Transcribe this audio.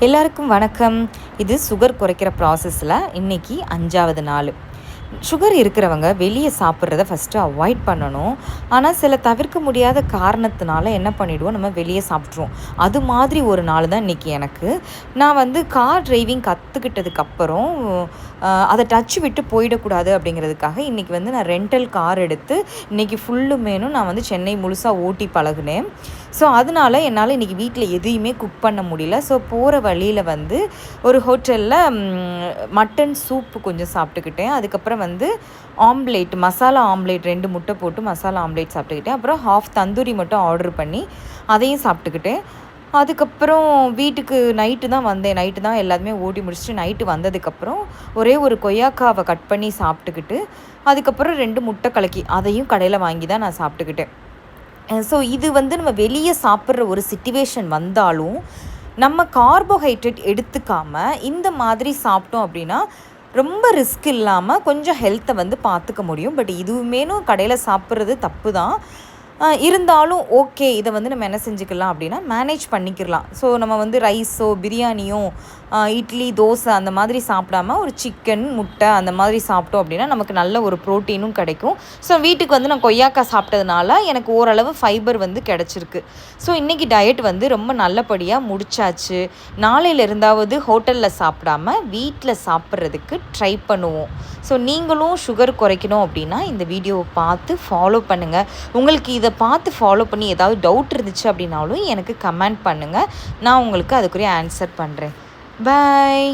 எல்லாருக்கும் வணக்கம். இது சுகர் குறைக்கிற ப்ராசஸில் இன்றைக்கி 5வது நாள். சுகர் இருக்கிறவங்க வெளியே சாப்பிட்றத ஃபஸ்ட்டு அவாய்ட் பண்ணணும். ஆனால் சில தவிர்க்க முடியாத காரணத்தினால என்ன பண்ணிவிடுவோம், நம்ம வெளியே சாப்பிட்ருவோம். அது மாதிரி ஒரு நாள் தான் இன்றைக்கி எனக்கு. நான் கார் டிரைவிங் கற்றுக்கிட்டதுக்கப்புறம் அதை டச்சு விட்டு போயிடக்கூடாது அப்படிங்கிறதுக்காக இன்றைக்கி நான் ரெண்டல் கார் எடுத்து இன்றைக்கி ஃபுல்லுமேனும் நான் சென்னை முழுசாக ஓட்டி பழகுனேன். ஸோ அதனால என்னால் இன்றைக்கி வீட்டில் எதையுமே குக் பண்ண முடியல. ஸோ போகிற வழியில் ஒரு ஹோட்டலில் மட்டன் சூப்பு கொஞ்சம் சாப்பிட்டுக்கிட்டேன். அதுக்கப்புறம் ஆம்லேட், மசாலா ஆம்லேட் 2 முட்டை போட்டு மசாலா ஆம்லேட் சாப்பிட்டுக்கிட்டேன். அப்புறம் ஹாஃப் தந்தூரி மட்டும் ஆர்டர் பண்ணி அதையும் சாப்பிட்டுக்கிட்டேன். அதுக்கப்புறம் வீட்டுக்கு நைட்டு தான் வந்தேன். நைட்டு தான் எல்லாத்தையுமே ஓட்டி முடிச்சுட்டு நைட்டு வந்ததுக்கப்புறம் ஒரே ஒரு கொய்யாக்காவை கட் பண்ணி சாப்பிட்டுக்கிட்டு அதுக்கப்புறம் 2 முட்டை கலக்கி அதையும் கடையில் வாங்கி தான் நான் சாப்பிட்டுக்கிட்டேன். ஸோ இது நம்ம வெளியே சாப்பிட்ற ஒரு சிச்சுவேஷன் வந்தாலும் நம்ம கார்போஹைட்ரேட் எடுத்துக்காமல் இந்த மாதிரி சாப்பிட்டோம் அப்படின்னா ரொம்ப ரிஸ்க் இல்லாமல் கொஞ்சம் ஹெல்த்தை பார்த்துக்க முடியும். பட் இதுவுமேனும் கடையில் சாப்பிட்றது தப்பு தான். இருந்தாலும் ஓகே, இதை நம்ம என்ன செஞ்சுக்கலாம் அப்படின்னா மேனேஜ் பண்ணிக்கிடலாம். ஸோ நம்ம ரைஸோ பிரியாணியோ இட்லி தோசை அந்த மாதிரி சாப்பிடாம ஒரு சிக்கன் முட்டை அந்த மாதிரி சாப்பிட்டோம் அப்படின்னா நமக்கு நல்ல ஒரு ப்ரோட்டீனும் கிடைக்கும். ஸோ வீட்டுக்கு நான் கொய்யாக்காய் சாப்பிட்டதுனால எனக்கு ஓரளவு ஃபைபர் கிடச்சிருக்கு. ஸோ இன்றைக்கி டயட் ரொம்ப நல்லபடியாக முடிச்சாச்சு. நாளையில் இருந்தாவது ஹோட்டலில் சாப்பிடாம வீட்டில் சாப்பிட்றதுக்கு ட்ரை பண்ணுவோம். ஸோ நீங்களும் சுகர் குறைக்கணும் அப்படின்னா இந்த வீடியோவை பார்த்து ஃபாலோ பண்ணுங்கள். உங்களுக்கு இதை பார்த்து ஃபாலோ பண்ணி ஏதாவது டவுட் இருந்துச்சு அப்படின்னாலும் எனக்கு கமெண்ட் பண்ணுங்கள். நான் உங்களுக்கு அதுக்குரிய ஆன்சர் பண்ணுறேன். பாய்.